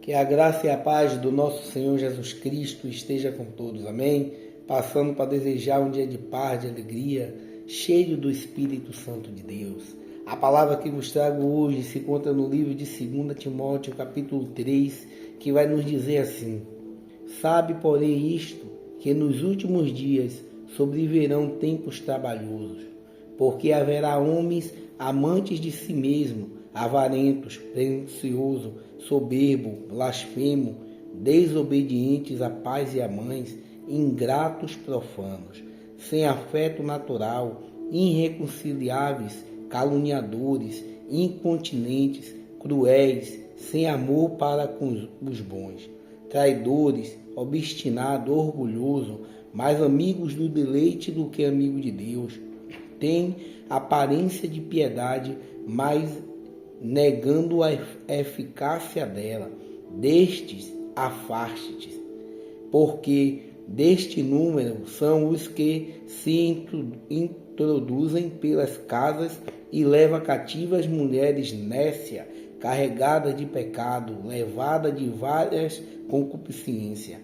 Que a graça e a paz do nosso Senhor Jesus Cristo esteja com todos, amém? Passando para desejar um dia de paz, de alegria, cheio do Espírito Santo de Deus. A palavra que vos trago hoje se encontra no livro de 2 Timóteo, capítulo 3, que vai nos dizer assim: Sabe, porém, isto, que nos últimos dias sobrevirão tempos trabalhosos, porque haverá homens amantes de si mesmo, avarentos, presunçosos, soberbo, blasfemo, desobedientes a pais e a mães, ingratos, profanos, sem afeto natural, irreconciliáveis, caluniadores, incontinentes, cruéis, sem amor para com os bons, traidores, obstinados, orgulhosos, mais amigos do deleite do que amigos de Deus, têm aparência de piedade, mas negando a eficácia dela. Destes, afaste-te, porque deste número são os que se introduzem pelas casas e levam cativas mulheres nécias, carregadas de pecado, levadas de várias concupiscências,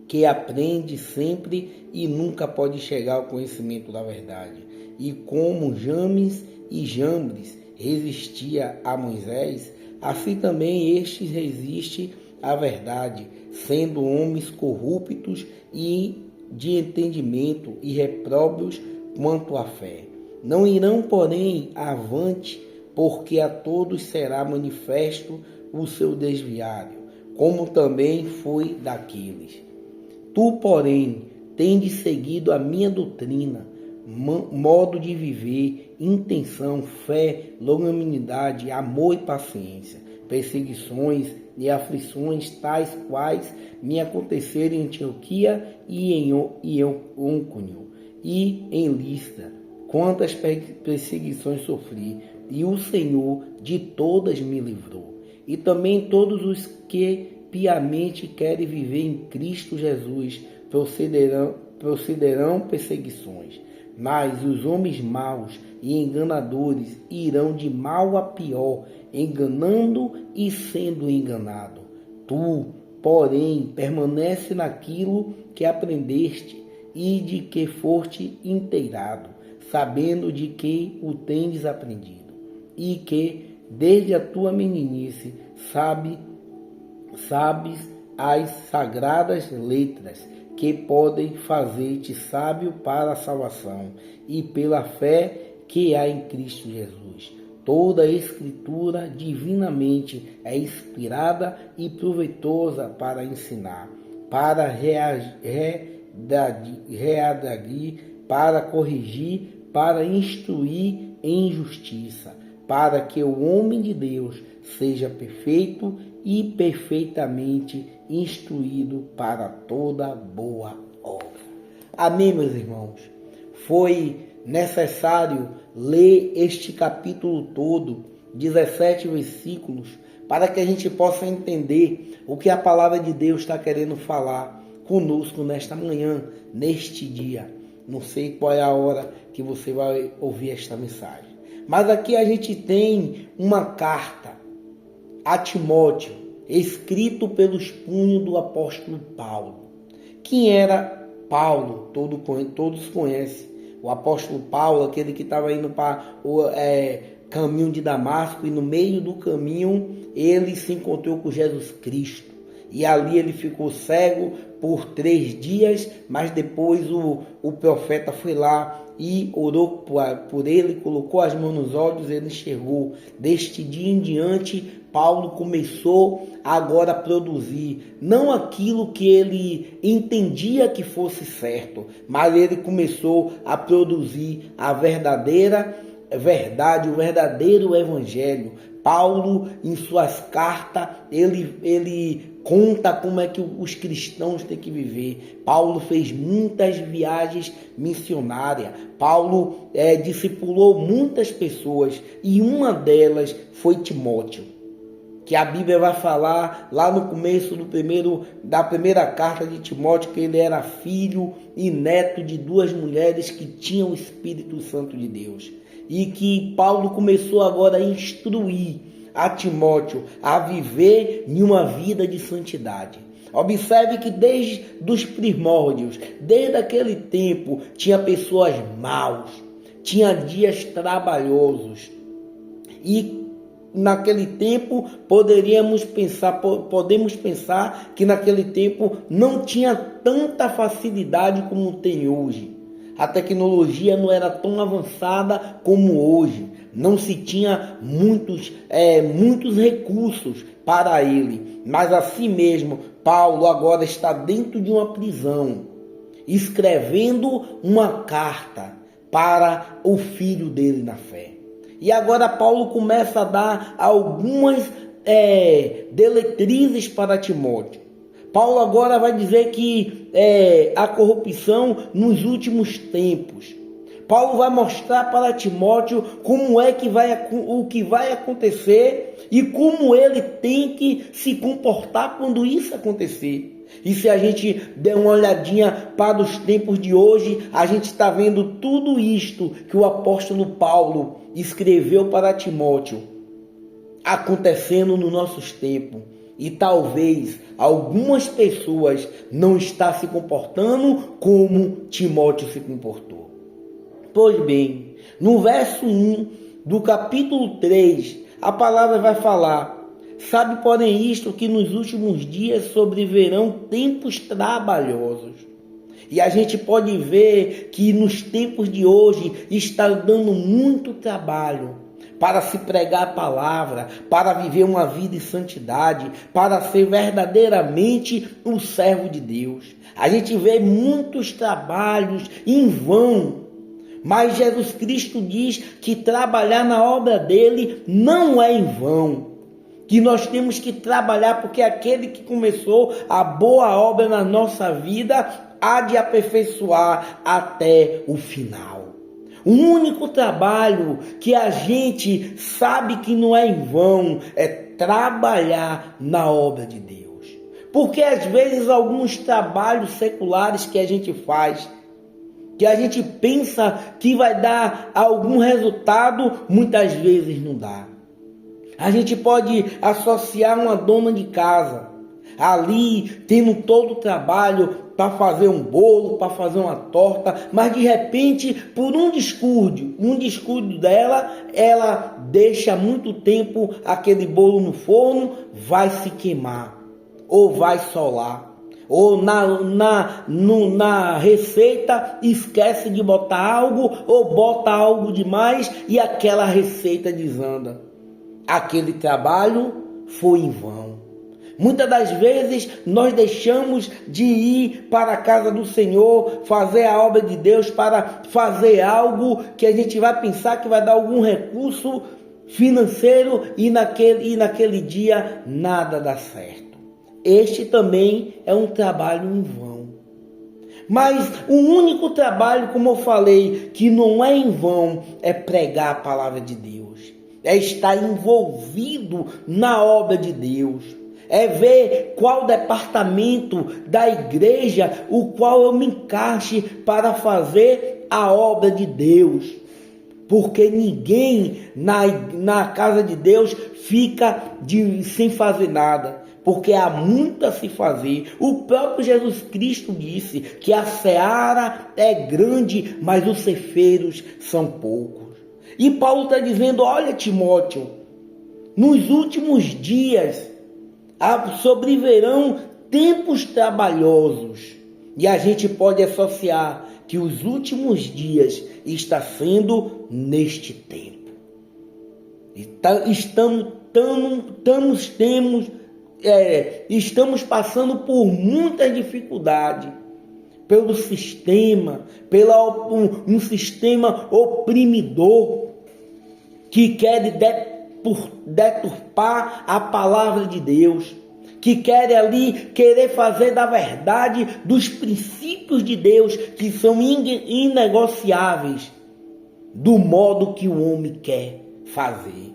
que aprende sempre e nunca pode chegar ao conhecimento da verdade. E como James e Jambres resistia a Moisés, assim também estes resistem à verdade, sendo homens corruptos e de entendimento e repróbios quanto à fé. Não irão, porém, avante, porque a todos será manifesto o seu desviário, como também foi daqueles. Tu, porém, tendes seguido a minha doutrina, modo de viver, intenção, fé, longanimidade, amor e paciência, perseguições e aflições tais quais me aconteceram em Antioquia e em Icônio e em Listra, quantas perseguições sofri, e o Senhor de todas me livrou. E também todos os que piamente querem viver em Cristo Jesus procederão perseguições. Mas os homens maus e enganadores irão de mal a pior, enganando e sendo enganado. Tu, porém, permanece naquilo que aprendeste e de que foste inteirado, sabendo de que o tendes aprendido, e que desde a tua meninice sabes as sagradas letras, que podem fazer-te sábio para a salvação e pela fé que há em Cristo Jesus. Toda a Escritura divinamente é inspirada e proveitosa para ensinar, para redarguir, para corrigir, para instruir em justiça, para que o homem de Deus seja perfeito e perfeitamente instruído para toda boa obra. Amém, meus irmãos? Foi necessário ler este capítulo todo, 17 versículos, para que a gente possa entender o que a palavra de Deus está querendo falar conosco nesta manhã, neste dia. Não sei qual é a hora que você vai ouvir esta mensagem, mas aqui a gente tem uma carta a Timóteo, escrito pelos punhos do apóstolo Paulo. Quem era Paulo? Todos conhecem. O apóstolo Paulo, aquele que estava indo para o caminho de Damasco, e no meio do caminho ele se encontrou com Jesus Cristo. E ali ele ficou cego por 3 dias, mas depois o profeta foi lá e orou por ele, colocou as mãos nos olhos, ele enxergou. Deste dia em diante, Paulo começou agora a produzir, não aquilo que ele entendia que fosse certo, mas ele começou a produzir a verdadeira verdade, o verdadeiro evangelho. Paulo, em suas cartas, ele conta como é que os cristãos têm que viver. Paulo fez muitas viagens missionárias. Paulo discipulou muitas pessoas, e uma delas foi Timóteo, que a Bíblia vai falar lá no começo da primeira carta de Timóteo, que ele era filho e neto de 2 mulheres que tinham o Espírito Santo de Deus. E que Paulo começou agora a instruir a Timóteo a viver em uma vida de santidade. Observe que desde os primórdios, desde aquele tempo, tinha pessoas maus, tinha dias trabalhosos. E naquele tempo podemos pensar que naquele tempo não tinha tanta facilidade como tem hoje. A tecnologia não era tão avançada como hoje. Não se tinha muitos recursos para ele. Mas assim mesmo, Paulo agora está dentro de uma prisão, escrevendo uma carta para o filho dele na fé. E agora Paulo começa a dar algumas diretrizes para Timóteo. Paulo agora vai dizer que a corrupção nos últimos tempos. Paulo vai mostrar para Timóteo como é que o que vai acontecer e como ele tem que se comportar quando isso acontecer. E se a gente der uma olhadinha para os tempos de hoje, a gente está vendo tudo isto que o apóstolo Paulo escreveu para Timóteo acontecendo nos nossos tempos. E talvez algumas pessoas não estão se comportando como Timóteo se comportou. Pois bem, no verso 1 do capítulo 3, a palavra vai falar: sabe, porém, isto, que nos últimos dias sobrevirão tempos trabalhosos. E a gente pode ver que nos tempos de hoje está dando muito trabalho para se pregar a palavra, para viver uma vida de santidade, para ser verdadeiramente um servo de Deus. A gente vê muitos trabalhos em vão, mas Jesus Cristo diz que trabalhar na obra dele não é em vão, que nós temos que trabalhar, porque aquele que começou a boa obra na nossa vida há de aperfeiçoar até o final. O único trabalho que a gente sabe que não é em vão é trabalhar na obra de Deus. Porque às vezes alguns trabalhos seculares que a gente faz, que a gente pensa que vai dar algum resultado, muitas vezes não dá. A gente pode associar uma dona de casa, ali tendo todo o trabalho para fazer um bolo, para fazer uma torta, mas de repente, por um descuido dela, ela deixa muito tempo aquele bolo no forno, vai se queimar, ou vai solar, ou na receita esquece de botar algo, ou bota algo demais e aquela receita desanda. Aquele trabalho foi em vão. Muitas das vezes nós deixamos de ir para a casa do Senhor, fazer a obra de Deus, para fazer algo que a gente vai pensar que vai dar algum recurso financeiro e naquele dia nada dá certo. Este também é um trabalho em vão. Mas o único trabalho, como eu falei, que não é em vão, é pregar a palavra de Deus. É estar envolvido na obra de Deus. É ver qual departamento da igreja o qual eu me encaixe para fazer a obra de Deus. Porque ninguém na casa de Deus fica sem fazer nada. Porque há muito a se fazer. O próprio Jesus Cristo disse que a seara é grande, mas os ceifeiros são poucos. E Paulo está dizendo: olha, Timóteo, nos últimos dias sobrevirão tempos trabalhosos. E a gente pode associar que os últimos dias está sendo neste tempo. Estamos passando por muita dificuldade pelo sistema, um sistema oprimidor que quer deturpar a palavra de Deus, que quer querer fazer da verdade, dos princípios de Deus, que são inegociáveis, do modo que o homem quer fazer.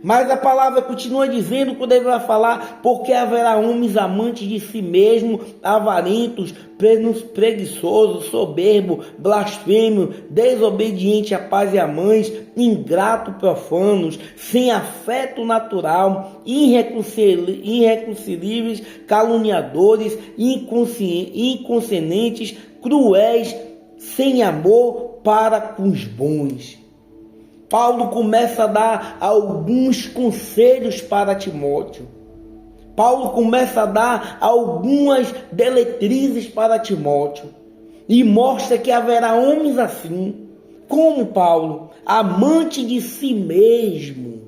Mas a palavra continua dizendo, quando ele vai falar, porque haverá homens amantes de si mesmo, avarentos, preguiçosos, soberbo, blasfêmio, desobediente a pais e a mães, ingrato, profanos, sem afeto natural, irreconcilíveis, caluniadores, incontinentes, cruéis, sem amor para com os bons. Paulo começa a dar alguns conselhos para Timóteo. Paulo começa a dar algumas diretrizes para Timóteo. E mostra que haverá homens assim, como Paulo, amante de si mesmo,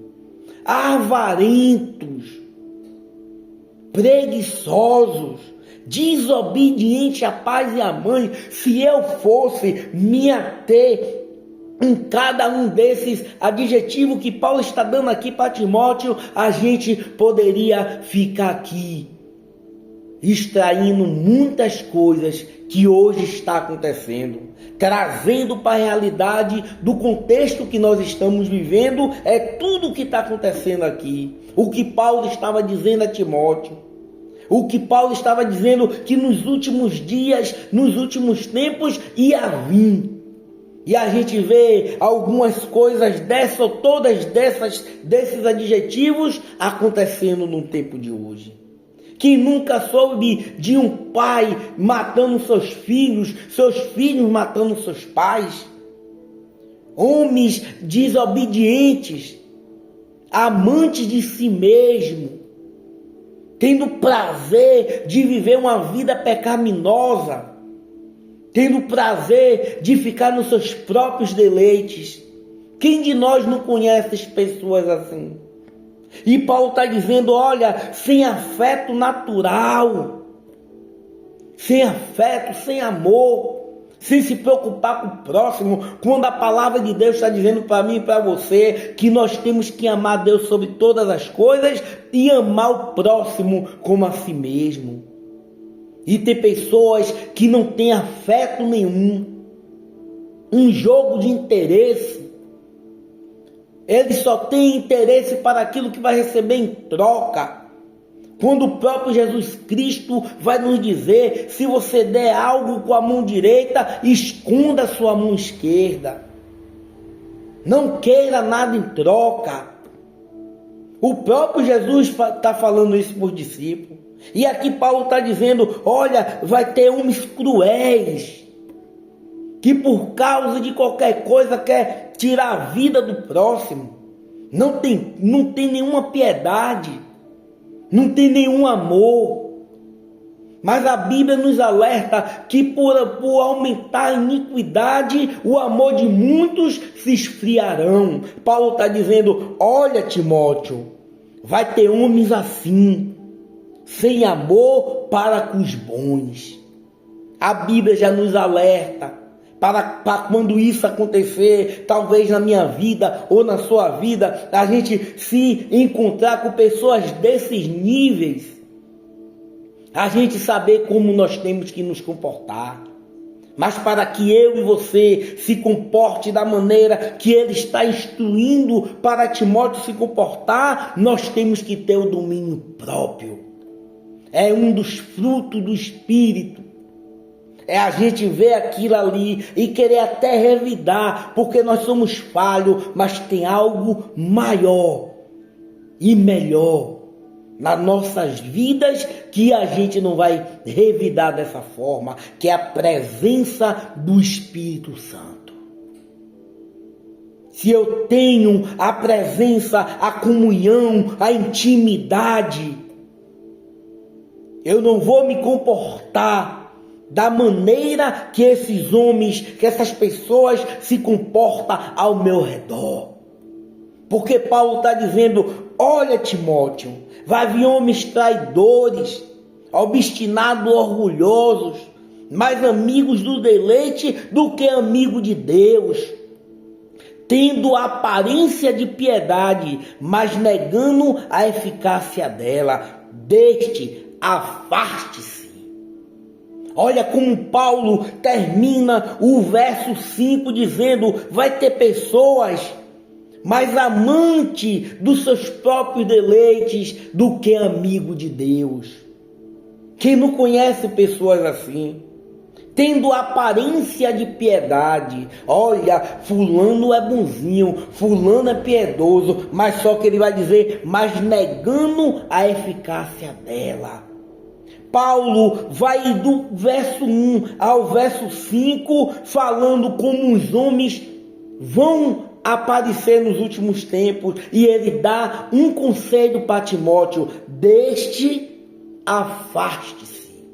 avarentos, preguiçosos, desobediente a pais e a mãe. Se eu fosse me ater em cada um desses adjetivos que Paulo está dando aqui para Timóteo, a gente poderia ficar aqui extraindo muitas coisas que hoje está acontecendo, trazendo para a realidade do contexto que nós estamos vivendo. É tudo o que está acontecendo aqui, o que Paulo estava dizendo a Timóteo, o que Paulo estava dizendo que nos últimos dias, nos últimos tempos ia vir. E a gente vê algumas coisas desses adjetivos acontecendo no tempo de hoje. Quem nunca soube de um pai matando seus filhos matando seus pais? Homens desobedientes, amantes de si mesmo, tendo prazer de viver uma vida pecaminosa, tendo prazer de ficar nos seus próprios deleites. Quem de nós não conhece pessoas assim? E Paulo está dizendo, olha, sem afeto natural, sem afeto, sem amor, sem se preocupar com o próximo, quando a palavra de Deus está dizendo para mim e para você que nós temos que amar Deus sobre todas as coisas e amar o próximo como a si mesmo. E tem pessoas que não têm afeto nenhum, um jogo de interesse. Ele só tem interesse para aquilo que vai receber em troca. Quando o próprio Jesus Cristo vai nos dizer, se você der algo com a mão direita, esconda a sua mão esquerda. Não queira nada em troca. O próprio Jesus está falando isso para os discípulos. E aqui Paulo está dizendo, olha, vai ter homens cruéis, que por causa de qualquer coisa quer tirar a vida do próximo. Não tem nenhuma piedade, não tem nenhum amor. Mas a Bíblia nos alerta que por aumentar a iniquidade, o amor de muitos se esfriarão. Paulo está dizendo, olha Timóteo, vai ter homens assim, sem amor para com os bons. A Bíblia já nos alerta para quando isso acontecer, talvez na minha vida ou na sua vida, a gente se encontrar com pessoas desses níveis, a gente saber como nós temos que nos comportar. Mas para que eu e você se comporte da maneira que ele está instruindo para Timóteo se comportar, nós temos que ter o domínio próprio. É um dos frutos do Espírito. É a gente ver aquilo ali e querer até revidar, porque nós somos falhos, mas tem algo maior e melhor nas nossas vidas que a gente não vai revidar dessa forma, que é a presença do Espírito Santo. Se eu tenho a presença, a comunhão, a intimidade, eu não vou me comportar da maneira que esses homens, que essas pessoas se comportam ao meu redor. Porque Paulo está dizendo, olha Timóteo, vai vir homens traidores, obstinados, orgulhosos, mais amigos do deleite do que amigos de Deus, tendo a aparência de piedade, mas negando a eficácia dela. Deste, afaste-se. Olha como Paulo termina o verso 5 dizendo, vai ter pessoas mais amante dos seus próprios deleites do que amigo de Deus. Quem não conhece pessoas assim? Tendo aparência de piedade. Olha, fulano é bonzinho, fulano é piedoso, mas só que ele vai dizer, mas negando a eficácia dela. Paulo vai do verso 1 ao verso 5, falando como os homens vão aparecer nos últimos tempos, e ele dá um conselho para Timóteo: afaste-se.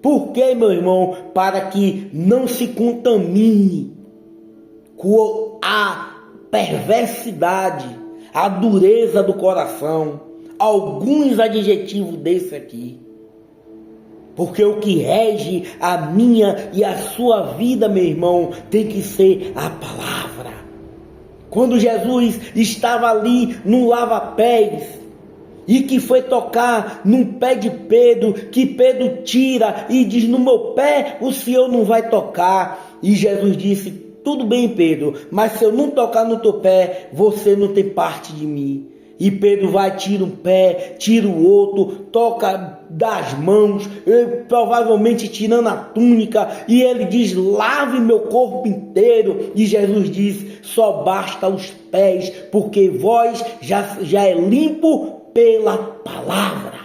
Por quê, meu irmão? Para que não se contamine com a perversidade, a dureza do coração. Alguns adjetivos desse aqui. Porque o que rege a minha e a sua vida, meu irmão, tem que ser a palavra. Quando Jesus estava ali no lava-pés, e que foi tocar no pé de Pedro, que Pedro tira e diz: no meu pé o Senhor não vai tocar. E Jesus disse: tudo bem, Pedro, mas se eu não tocar no teu pé, você não tem parte de mim. E Pedro vai, tira um pé, tira o outro, toca das mãos, provavelmente tirando a túnica, e ele diz: lave meu corpo inteiro. E Jesus diz: só basta os pés, porque vós já é limpo pela palavra.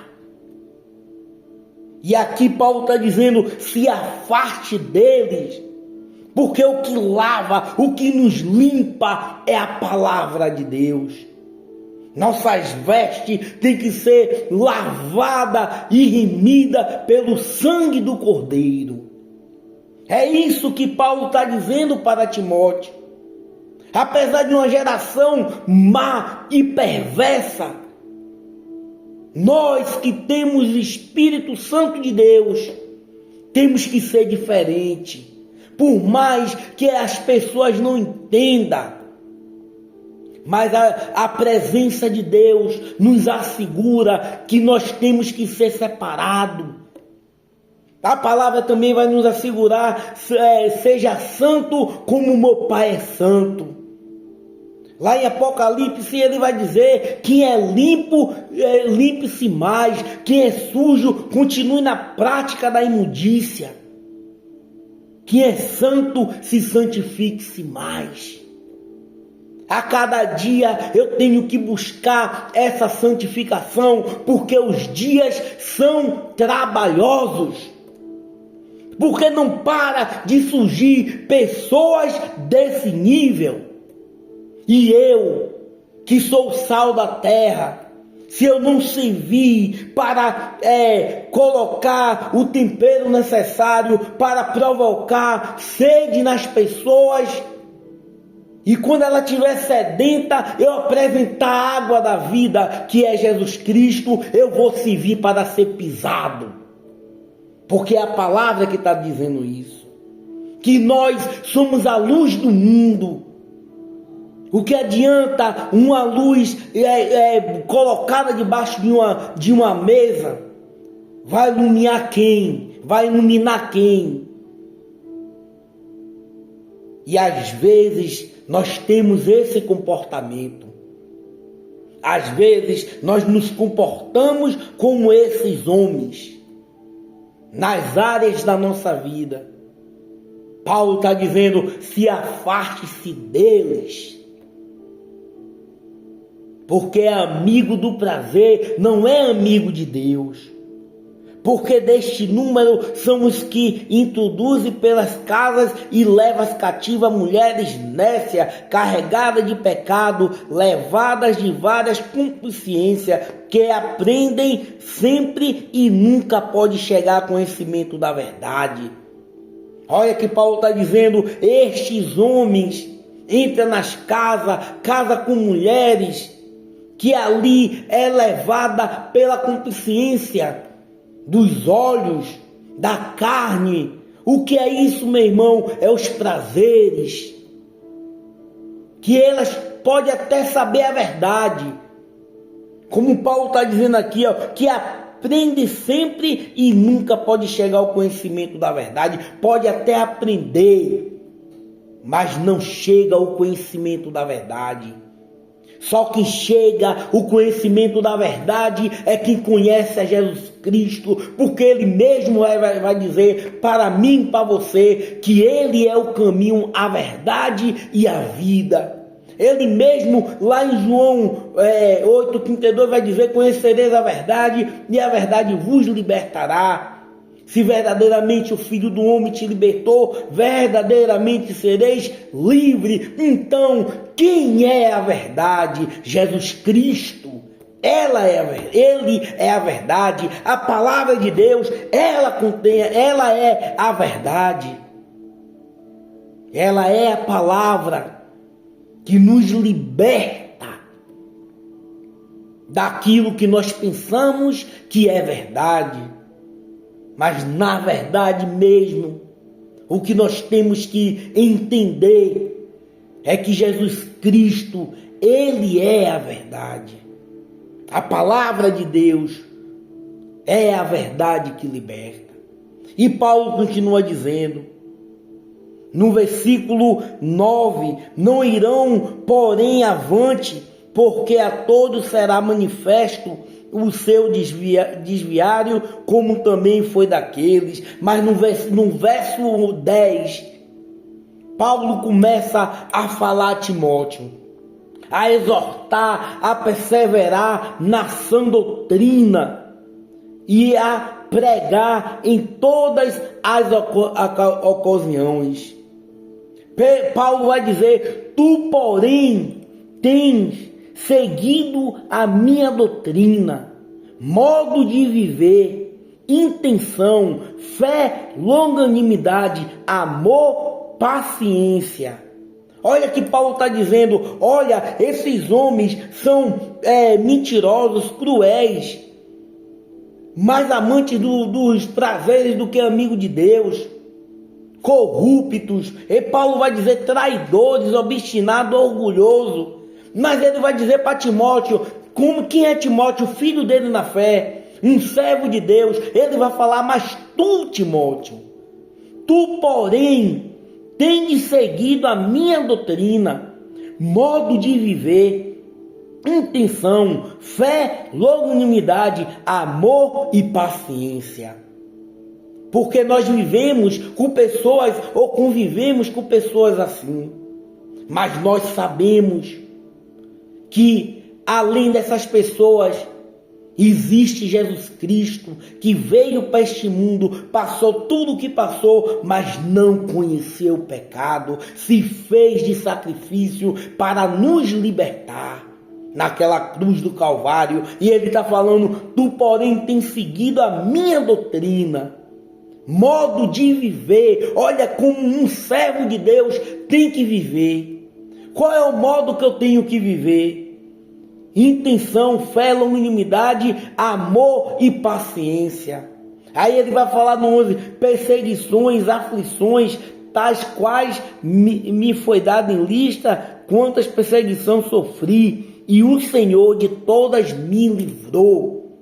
E aqui Paulo está dizendo: se afaste deles, porque o que lava, o que nos limpa é a palavra de Deus. Nossas vestes têm que ser lavada e remida pelo sangue do Cordeiro. É isso que Paulo está dizendo para Timóteo. Apesar de uma geração má e perversa, nós que temos o Espírito Santo de Deus, temos que ser diferente. Por mais que as pessoas não entendam, mas a presença de Deus nos assegura que nós temos que ser separados. A palavra também vai nos assegurar: seja santo como meu Pai é santo. Lá em Apocalipse ele vai dizer: quem é limpo, limpe-se mais. Quem é sujo, continue na prática da imundícia. Quem é santo, se santifique-se mais. A cada dia eu tenho que buscar essa santificação, porque os dias são trabalhosos. Porque não para de surgir pessoas desse nível. E eu, que sou o sal da terra, se eu não servir para colocar o tempero necessário para provocar sede nas pessoas, e quando ela estiver sedenta, eu apresentar a água da vida, que é Jesus Cristo, eu vou servir para ser pisado. Porque é a palavra que está dizendo isso. Que nós somos a luz do mundo. O que adianta uma luz colocada debaixo de uma mesa? Vai iluminar quem? Vai iluminar quem? E às vezes nós temos esse comportamento. Às vezes nós nos comportamos como esses homens nas áreas da nossa vida. Paulo está dizendo: se afaste-se deles. Porque é amigo do prazer, não é amigo de Deus. Porque deste número são os que introduzem pelas casas e levam cativas mulheres nécias, carregadas de pecado, levadas de várias concupiscências, que aprendem sempre e nunca pode chegar a conhecimento da verdade. Olha que Paulo está dizendo: estes homens entram nas casas, casa com mulheres, que ali é levada pela concupiscência dos olhos, da carne. O que é isso, meu irmão? É os prazeres. Que elas podem até saber a verdade. Como Paulo está dizendo aqui, que aprende sempre e nunca pode chegar ao conhecimento da verdade. Pode até aprender, mas não chega ao conhecimento da verdade. Só quem chega ao conhecimento da verdade é quem conhece a Jesus Cristo, porque Ele mesmo vai dizer para mim e para você que Ele é o caminho, a verdade e a vida. Ele mesmo, lá em João 8,32, vai dizer: conhecereis a verdade e a verdade vos libertará. Se verdadeiramente o Filho do Homem te libertou, verdadeiramente sereis livre. Então, quem é a verdade? Jesus Cristo. Ele é a verdade. A palavra de Deus, ela é a verdade. Ela é a palavra que nos liberta daquilo que nós pensamos que é verdade. Mas na verdade mesmo, o que nós temos que entender é que Jesus Cristo, Ele é a verdade. A palavra de Deus é a verdade que liberta. E Paulo continua dizendo, no versículo 9, não irão, porém, avante, porque a todos será manifesto o seu desviário, como também foi daqueles. Mas no verso 10, Paulo começa a falar a Timóteo, a exortar, a perseverar na sã doutrina e a pregar em todas as ocasiões. Paulo vai dizer: tu, porém, tens seguido a minha doutrina, modo de viver, intenção, fé, longanimidade, amor, paciência. Olha que Paulo está dizendo: olha, esses homens são mentirosos, cruéis, mais amantes dos prazeres do que amigos de Deus, corruptos. E Paulo vai dizer traidores, obstinados, orgulhosos. Mas ele vai dizer para Timóteo, quem é Timóteo? O filho dele na fé, um servo de Deus. Ele vai falar: mas tu, Timóteo, tu, porém, tens seguido a minha doutrina, modo de viver, intenção, fé, longanimidade, amor e paciência. Porque nós vivemos com pessoas ou convivemos com pessoas assim. Mas nós sabemos que além dessas pessoas existe Jesus Cristo, que veio para este mundo, passou tudo o que passou, mas não conheceu o pecado, se fez de sacrifício para nos libertar naquela cruz do Calvário. E ele está falando: tu, porém, tens seguido a minha doutrina, modo de viver. Olha como um servo de Deus tem que viver. Qual é o modo que eu tenho que viver? Intenção, fé, longanimidade, amor e paciência. Aí ele vai falar no 11: perseguições, aflições, tais quais me foi dado em lista, quantas perseguições sofri, e o Senhor de todas me livrou.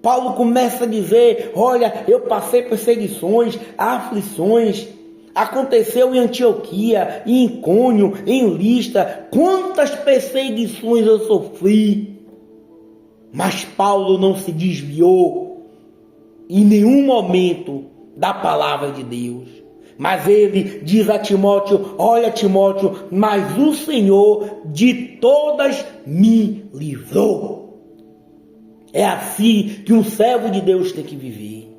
Paulo começa a dizer: olha, eu passei perseguições, aflições. Aconteceu em Antioquia, em Icônio, em Listra. Quantas perseguições eu sofri. Mas Paulo não se desviou em nenhum momento da palavra de Deus. Mas ele diz a Timóteo: olha, Timóteo, mas o Senhor de todas me livrou. É assim que um servo de Deus tem que viver.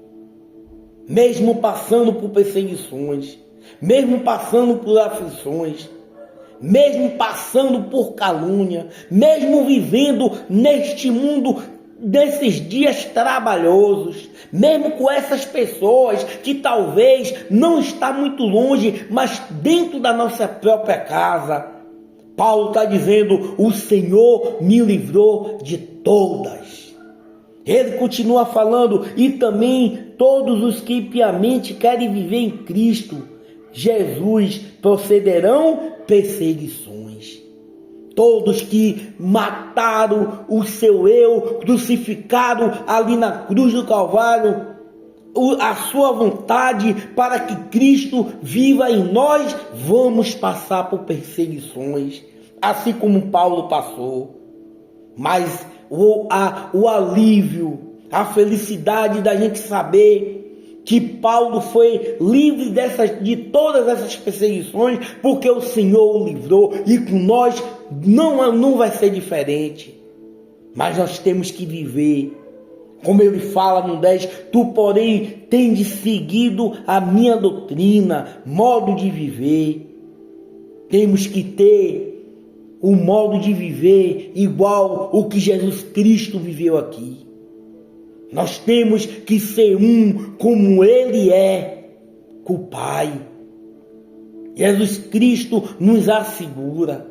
Mesmo passando por perseguições, mesmo passando por aflições, mesmo passando por calúnia, mesmo vivendo neste mundo, nesses dias trabalhosos, mesmo com essas pessoas que talvez não está muito longe, mas dentro da nossa própria casa, Paulo está dizendo: o Senhor me livrou de todas. Ele continua falando: e também todos os que piamente querem viver em Cristo Jesus procederão perseguições. Todos que mataram o seu eu, crucificaram ali na cruz do Calvário, a sua vontade para que Cristo viva em nós, vamos passar por perseguições, assim como Paulo passou. Mas o alívio, a felicidade da gente saber que Paulo foi livre de todas essas perseguições, porque o Senhor o livrou, e com nós não vai ser diferente. Mas nós temos que viver, como ele fala no 10, tu porém tendes seguido a minha doutrina, modo de viver. Temos que ter o modo de viver igual o que Jesus Cristo viveu aqui. Nós temos que ser um como Ele é com o Pai. Jesus Cristo nos assegura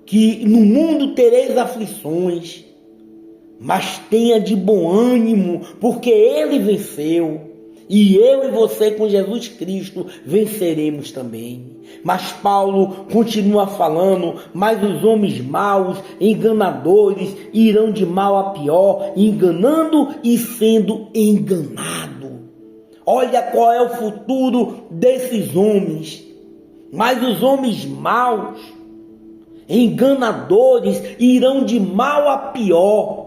que no mundo tereis aflições, mas tenha de bom ânimo, porque Ele venceu. E eu e você com Jesus Cristo venceremos também. Mas Paulo continua falando, mas os homens maus, enganadores, irão de mal a pior, enganando e sendo enganado. Olha qual é o futuro desses homens. Mas os homens maus, enganadores, irão de mal a pior,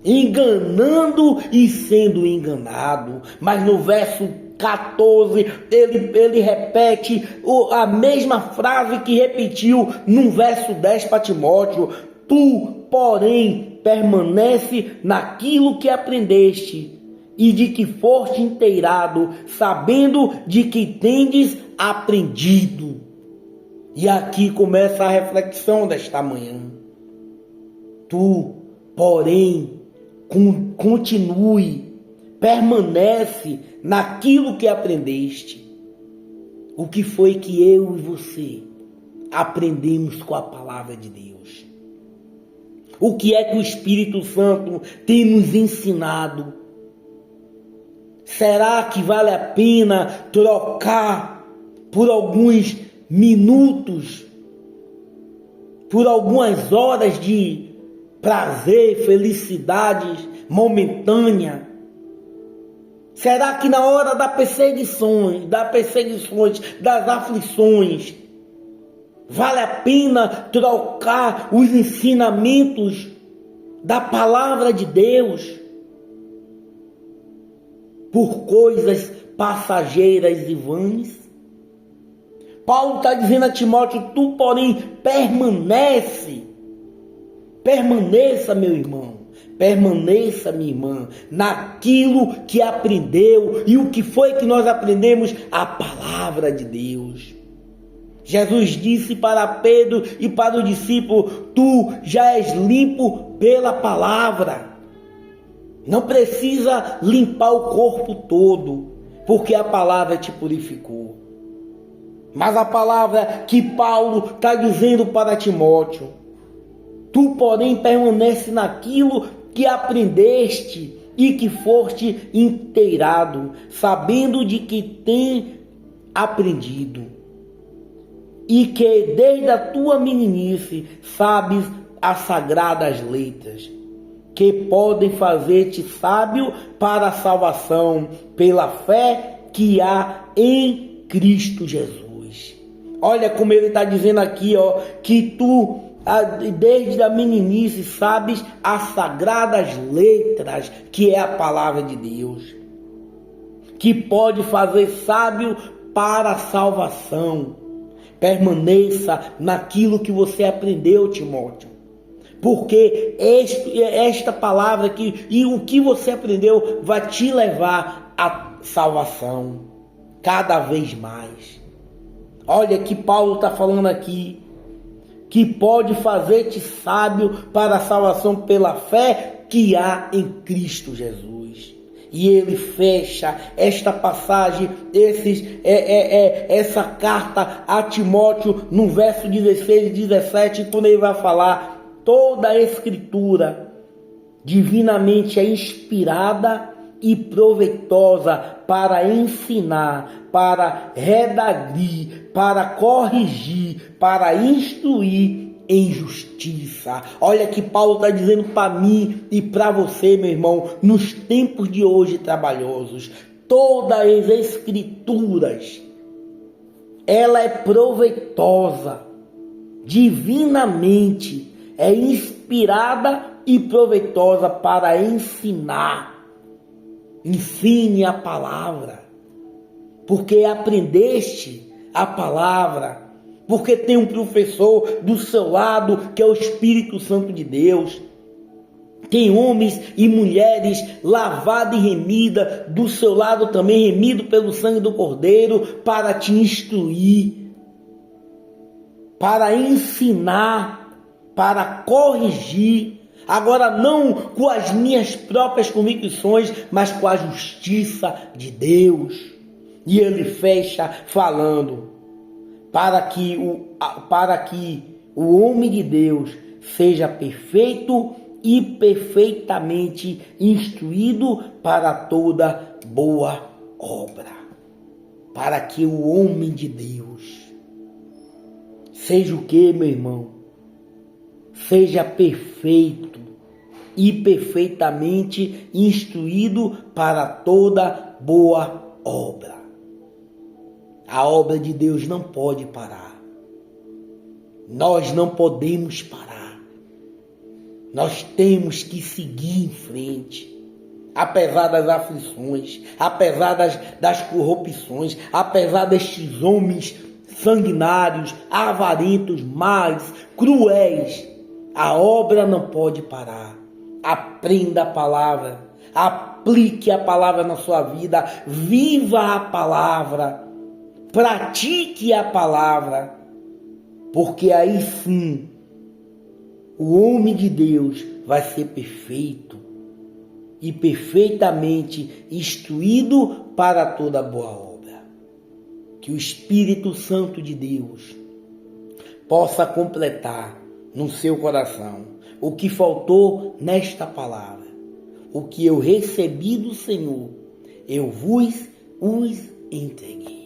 enganando e sendo enganado. Mas no verso 14, ele repete a mesma frase que repetiu no verso 10 para Timóteo: tu, porém, permanece naquilo que aprendeste e de que foste inteirado, sabendo de que tendes aprendido. E aqui começa a reflexão desta manhã. Tu, porém, continue, permanece naquilo que aprendeste. O que foi que eu e você aprendemos com a palavra de Deus? O que é que o Espírito Santo tem nos ensinado? Será que vale a pena trocar por alguns minutos, por algumas horas de prazer, felicidade momentânea? Será que na hora das perseguições, das aflições, vale a pena trocar os ensinamentos da palavra de Deus por coisas passageiras e vãs? Paulo está dizendo a Timóteo: tu, porém, permaneça, meu irmão, permaneça, minha irmã, naquilo que aprendeu. E o que foi que nós aprendemos? A palavra de Deus. Jesus disse para Pedro e para o discípulo: tu já és limpo pela palavra. Não precisa limpar o corpo todo, porque a palavra te purificou. Mas a palavra que Paulo está dizendo para Timóteo: tu, porém, permanece naquilo que aprendeste e que foste inteirado, sabendo de que tem aprendido, e que desde a tua meninice sabes as sagradas letras, que podem fazer-te sábio para a salvação pela fé que há em Cristo Jesus. Olha como ele está dizendo aqui, que tu desde a meninice sabes as sagradas letras, que é a palavra de Deus, que pode fazer sábio para a salvação. Permaneça naquilo que você aprendeu, Timóteo, porque esta palavra aqui e o que você aprendeu vai te levar à salvação cada vez mais. Olha que Paulo está falando aqui, que pode fazer-te sábio para a salvação pela fé que há em Cristo Jesus. E ele fecha esta passagem, essa carta a Timóteo no verso 16 e 17, quando ele vai falar: toda a Escritura divinamente é inspirada e proveitosa para ensinar, para redarguir, para corrigir, para instruir em justiça. Olha que Paulo está dizendo para mim e para você, meu irmão, nos tempos de hoje trabalhosos, todas as escrituras, ela é proveitosa, divinamente, é inspirada e proveitosa para ensinar. Ensine a palavra, porque aprendeste a palavra, porque tem um professor do seu lado que é o Espírito Santo de Deus. Tem homens e mulheres lavados e remidos do seu lado também, remido pelo sangue do Cordeiro, para te instruir, para ensinar, para corrigir. Agora não com as minhas próprias convicções, mas com a justiça de Deus. E ele fecha falando, para que o homem de Deus seja perfeito e perfeitamente instruído para toda boa obra. Para que o homem de Deus seja o que, meu irmão? Seja perfeito e perfeitamente instruído para toda boa obra. A obra de Deus não pode parar. Nós não podemos parar. Nós temos que seguir em frente. Apesar das aflições, apesar das corrupções, apesar destes homens sanguinários, avarentos, más, cruéis, a obra não pode parar. Aprenda a palavra, aplique a palavra na sua vida, viva a palavra, pratique a palavra, porque aí sim o homem de Deus vai ser perfeito e perfeitamente instruído para toda boa obra. Que o Espírito Santo de Deus possa completar no seu coração o que faltou nesta palavra. O que eu recebi do Senhor, eu vos entreguei.